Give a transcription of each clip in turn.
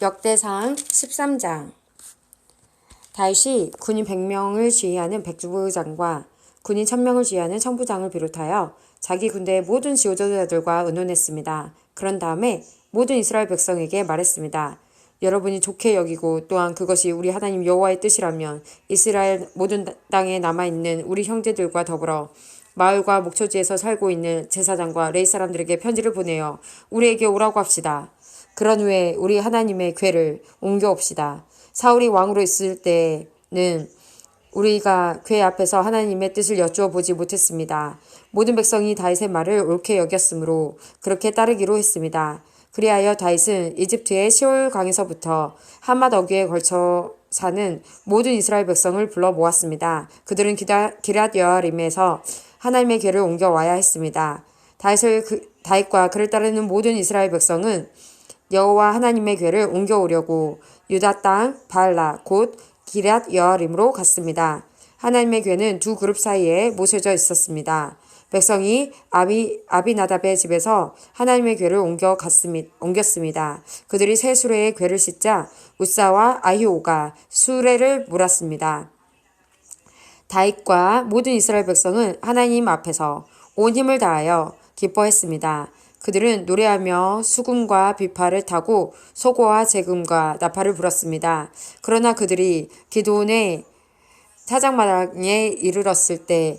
역대상 13장. 다윗이 군인 100명을 지휘하는 백부장과 군인 1000명을 지휘하는 천부장을 비롯하여 자기 군대의 모든 지도자들과 의논했습니다. 그런 다음에 모든 이스라엘 백성에게 말했습니다. 여러분이 좋게 여기고 또한 그것이 우리 하나님 여호와의 뜻이라면 이스라엘 모든 땅에 남아있는 우리 형제들과 더불어 마을과 목초지에서 살고 있는 제사장과 레위 사람들에게 편지를 보내어 우리에게 오라고 합시다. 그런 후에 우리 하나님의 궤를 옮겨옵시다. 사울이 왕으로 있을 때는 우리가 궤 앞에서 하나님의 뜻을 여쭈어 보지 못했습니다. 모든 백성이 다윗의 말을 옳게 여겼으므로 그렇게 따르기로 했습니다. 그리하여 다윗은 이집트의 시올 강에서부터 하맛 어귀에 걸쳐 사는 모든 이스라엘 백성을 불러 모았습니다. 그들은 기럇 여아림에서 하나님의 궤를 옮겨와야 했습니다. 다윗과 그를 따르는 모든 이스라엘 백성은 여호와 하나님의 궤를 옮겨오려고 유다 땅 발라 곧 기럇 여아림으로 갔습니다. 하나님의 궤는 두 그룹 사이에 모셔져 있었습니다. 백성이 아비나답의 집에서 하나님의 궤를 옮겼습니다. 그들이 새 수레에 궤를 싣자 우사와 아히오가 수레를 몰았습니다. 다윗과 모든 이스라엘 백성은 하나님 앞에서 온 힘을 다하여 기뻐했습니다. 그들은 노래하며 수금과 비파를 타고 소고와 제금과 나팔을 불었습니다. 그러나 그들이 기드온의 사장마당에 이르렀을 때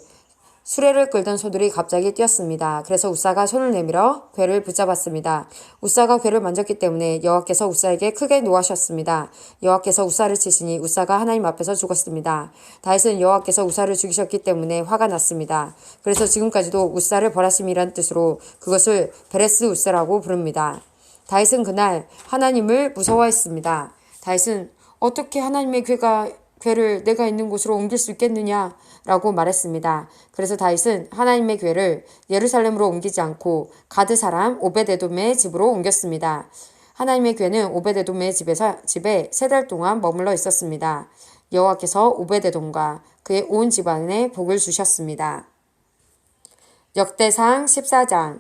수레를 끌던 소들이 갑자기 뛰었습니다. 그래서 우사가 손을 내밀어 궤를 붙잡았습니다. 우사가 궤를 만졌기 때문에 여호와께서 우사에게 크게 노하셨습니다. 여호와께서 우사를 치시니 우사가 하나님 앞에서 죽었습니다. 다윗은 여호와께서 우사를 죽이셨기 때문에 화가 났습니다. 그래서 지금까지도 우사를 벌하심이란 뜻으로 그것을 베레스 우사라고 부릅니다. 다윗은 그날 하나님을 무서워했습니다. 다윗은 어떻게 하나님의 궤를 내가 있는 곳으로 옮길 수 있겠느냐 라고 말했습니다. 그래서 다윗은 하나님의 궤를 예루살렘으로 옮기지 않고 가드 사람 오벳에돔의 집으로 옮겼습니다. 하나님의 궤는 오벳에돔의 집에 3달 동안 머물러 있었습니다. 여호와께서 오벳에돔과 그의 온 집안에 복을 주셨습니다. 역대상 14장.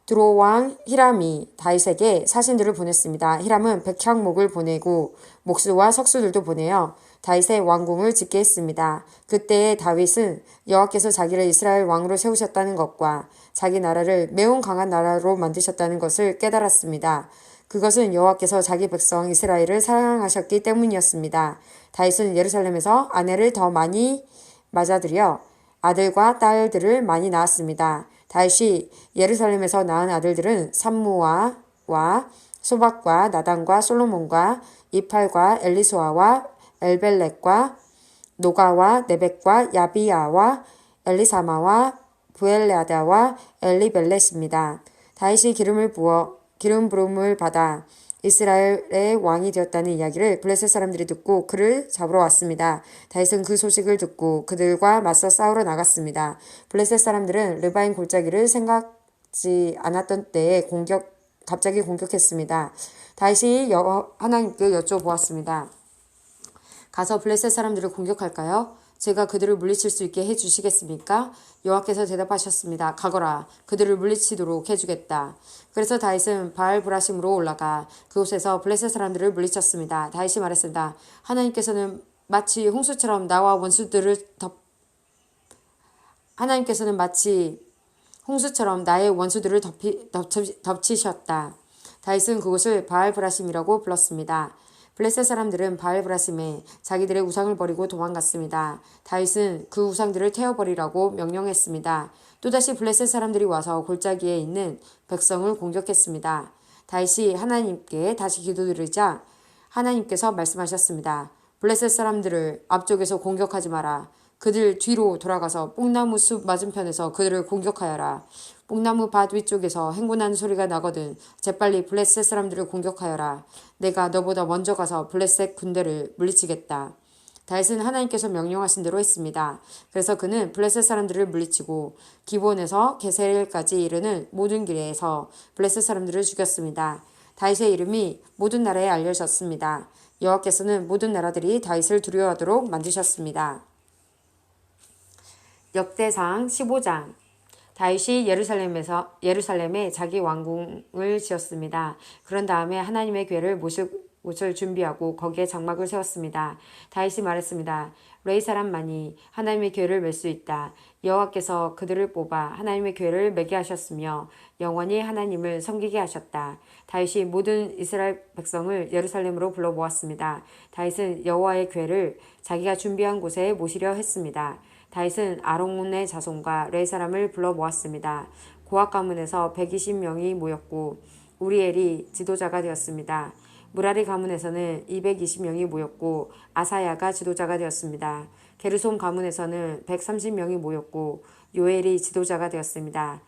드로 왕 히람이 다윗에게 사신들을 보냈습니다. 히람은 백향목을 보내고 목수와 석수들도 보내어 다윗의 왕궁을 짓게 했습니다. 그때에 다윗은 여호와께서 자기를 이스라엘 왕으로 세우셨다는 것과 자기 나라를 매우 강한 나라로 만드셨다는 것을 깨달았습니다. 그것은 여호와께서 자기 백성 이스라엘을 사랑하셨기 때문이었습니다. 다윗은 예루살렘에서 아내를 더 많이 맞아들여 아들과 딸들을 많이 낳았습니다. 다윗이 예루살렘에서 낳은 아들들은 삼무와 소박과 나단과 솔로몬과 이팔과 엘리소아와 엘벨렉과 노가와 네벡과 야비야와 엘리사마와 부엘레아다와 엘리벨렛입니다. 다윗이 기름 부음을 받아 이스라엘의 왕이 되었다는 이야기를 블레셋 사람들이 듣고 그를 잡으러 왔습니다. 다윗은 그 소식을 듣고 그들과 맞서 싸우러 나갔습니다. 블레셋 사람들은 르바임 골짜기를 생각지 않았던 때에 갑자기 공격했습니다. 다윗이 하나님께 여쭤보았습니다. 가서 블레셋 사람들을 공격할까요? 제가 그들을 물리칠 수 있게 해주시겠습니까? 여호와께서 대답하셨습니다. 가거라. 그들을 물리치도록 해주겠다. 그래서 다윗은 바알브라심으로 올라가 그곳에서 블레셋 사람들을 물리쳤습니다. 다윗이 말했습니다. 하나님께서는 마치 홍수처럼 나의 원수들을 덮치셨다. 다윗은 그곳을 바알브라심이라고 불렀습니다. 블레셋 사람들은 바알브라심에 자기들의 우상을 버리고 도망갔습니다. 다윗은 그 우상들을 태워버리라고 명령했습니다. 또다시 블레셋 사람들이 와서 골짜기에 있는 백성을 공격했습니다. 다윗이 하나님께 다시 기도드리자 하나님께서 말씀하셨습니다. 블레셋 사람들을 앞쪽에서 공격하지 마라. 그들 뒤로 돌아가서 뽕나무 숲 맞은편에서 그들을 공격하여라. 뽕나무 밭 위쪽에서 행군하는 소리가 나거든 재빨리 블레셋 사람들을 공격하여라. 내가 너보다 먼저 가서 블레셋 군대를 물리치겠다. 다윗은 하나님께서 명령하신 대로 했습니다. 그래서 그는 블레셋 사람들을 물리치고 기본에서 게셀까지 이르는 모든 길에서 블레셋 사람들을 죽였습니다. 다윗의 이름이 모든 나라에 알려졌습니다. 여호와께서는 모든 나라들이 다윗을 두려워하도록 만드셨습니다. 역대상 15장. 다윗이 예루살렘에 자기 왕궁을 지었습니다. 그런 다음에 하나님의 궤를 옷을 준비하고 거기에 장막을 세웠습니다. 다윗이 말했습니다. 레이 사람만이 하나님의 교회를 맬 수 있다. 여호와께서 그들을 뽑아 하나님의 교회를 매게 하셨으며 영원히 하나님을 섬기게 하셨다. 다윗이 모든 이스라엘 백성을 예루살렘으로 불러 모았습니다. 다윗은 여호와의 교회를 자기가 준비한 곳에 모시려 했습니다. 다윗은 아론의 자손과 레이 사람을 불러 모았습니다. 고앗 가문에서 120명이 모였고 우리엘이 지도자가 되었습니다. 무라리 가문에서는 220명이 모였고 아사야가 지도자가 되었습니다. 게르솜 가문에서는 130명이 모였고 요엘이 지도자가 되었습니다.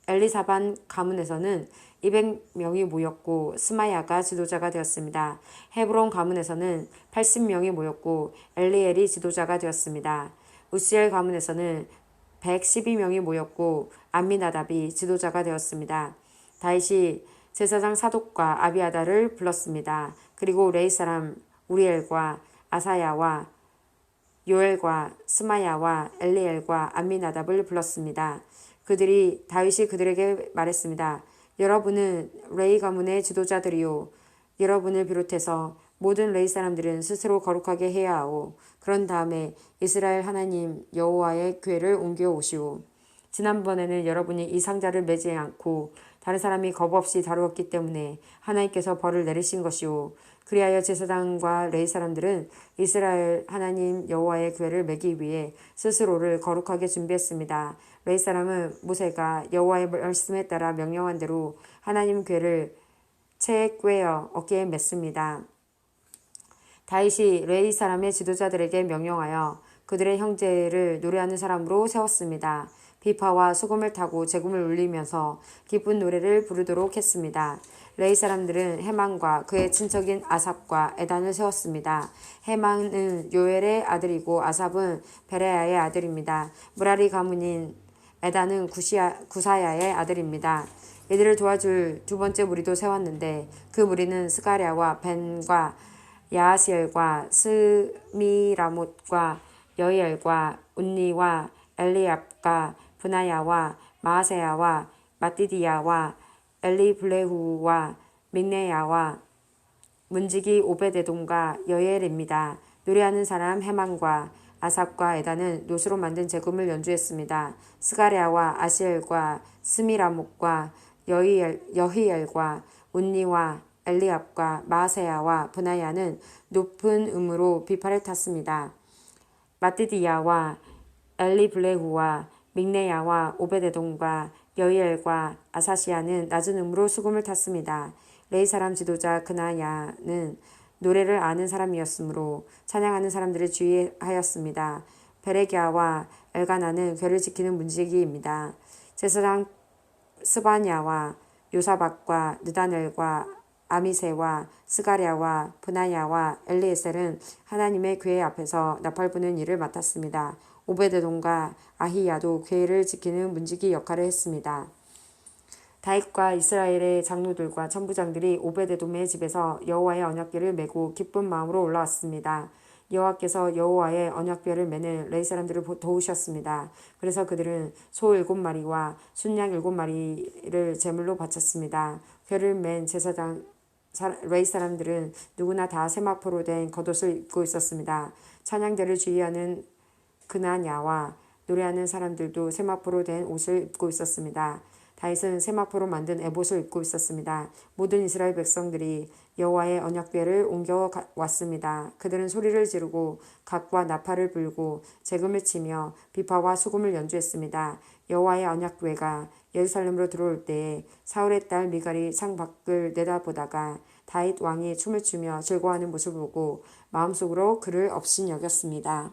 엘리사반 가문에서는 200명이 모였고 스마야가 지도자가 되었습니다. 헤브론 가문에서는 80명이 모였고 엘리엘이 지도자가 되었습니다. 우시엘 가문에서는 112명이 모였고 암미나답이 지도자가 되었습니다. 다윗이 제사장 사독과 아비아다를 불렀습니다. 그리고 레이 사람 우리엘과 아사야와 요엘과 스마야와 엘리엘과 암미나답을 불렀습니다. 다윗이 그들에게 말했습니다. 여러분은 레이 가문의 지도자들이요. 여러분을 비롯해서 모든 레이 사람들은 스스로 거룩하게 해야 하오. 그런 다음에 이스라엘 하나님 여호와의 궤를 옮겨 오시오. 지난번에는 여러분이 이 상자를 매지 않고 다른 사람이 겁 없이 다루었기 때문에 하나님께서 벌을 내리신 것이오. 그리하여 제사장과 레위 사람들은 이스라엘 하나님 여호와의 궤를 매기 위해 스스로를 거룩하게 준비했습니다. 레위 사람은 모세가 여호와의 말씀에 따라 명령한 대로 하나님 궤를 채에 꿰어 어깨에 맸습니다. 다윗이 레위 사람의 지도자들에게 명령하여 그들의 형제를 노래하는 사람으로 세웠습니다. 비파와 수금을 타고 제금을 울리면서 기쁜 노래를 부르도록 했습니다. 레위 사람들은 헤만과 그의 친척인 아삽과 에단을 세웠습니다. 헤만은 요엘의 아들이고 아삽은 베레야의 아들입니다. 무라리 가문인 에단은 구사야의 아들입니다. 이들을 도와줄 두 번째 무리도 세웠는데 그 무리는 스가랴와 벤과 야하시엘과 스미라못과 여이엘과 운니와 엘리압과 브나야와 마아세야와 마띠디야와 엘리블레후와 믹네야와 문지기 오베데돔과 여이엘입니다. 노래하는 사람 헤만과 아삽과 에다는 노수로 만든 제금을 연주했습니다. 스가랴와 아시엘과 스미라목과 여히엘과 운니와 엘리압과 마아세야와 브나야는 높은 음으로 비파를 탔습니다. 마띠디야와 엘리블레후와 믹네야와 오베데돔과 여이엘과 아사시아는 낮은 음으로 수금을 탔습니다. 레이 사람 지도자 그나야는 노래를 아는 사람이었으므로 찬양하는 사람들을 주의하였습니다. 베레기야와 엘가나는 궤를 지키는 문지기입니다. 제사장 스바냐와 요사박과 느다넬과 아미세와 스가랴와 브나야와 엘리에셀은 하나님의 궤 앞에서 나팔 부는 일을 맡았습니다. 오베데돔과 아히야도 궤를 지키는 문지기 역할을 했습니다. 다윗과 이스라엘의 장로들과 천부장들이 오베데돔의 집에서 여호와의 언약궤를 메고 기쁜 마음으로 올라왔습니다. 여호와께서 여호와의 언약궤를 메는 레위 사람들을 도우셨습니다. 그래서 그들은 소 7마리와 순양 7마리를 제물로 바쳤습니다. 궤를 맨 제사장 레위 사람들은 누구나 다 세마포로 된 겉옷을 입고 있었습니다. 찬양대를 주의하는 그나냐와 노래하는 사람들도 세마포로 된 옷을 입고 있었습니다. 다윗은 세마포로 만든 에봇을 입고 있었습니다. 모든 이스라엘 백성들이 여호와의 언약궤를 옮겨 왔습니다. 그들은 소리를 지르고 각과 나팔을 불고 제금을 치며 비파와 수금을 연주했습니다. 여호와의 언약궤가 예루살렘으로 들어올 때에 사울의 딸 미갈이 창밖을 내다보다가 다윗 왕이 춤을 추며 즐거워하는 모습을 보고 마음속으로 그를 업신여겼습니다.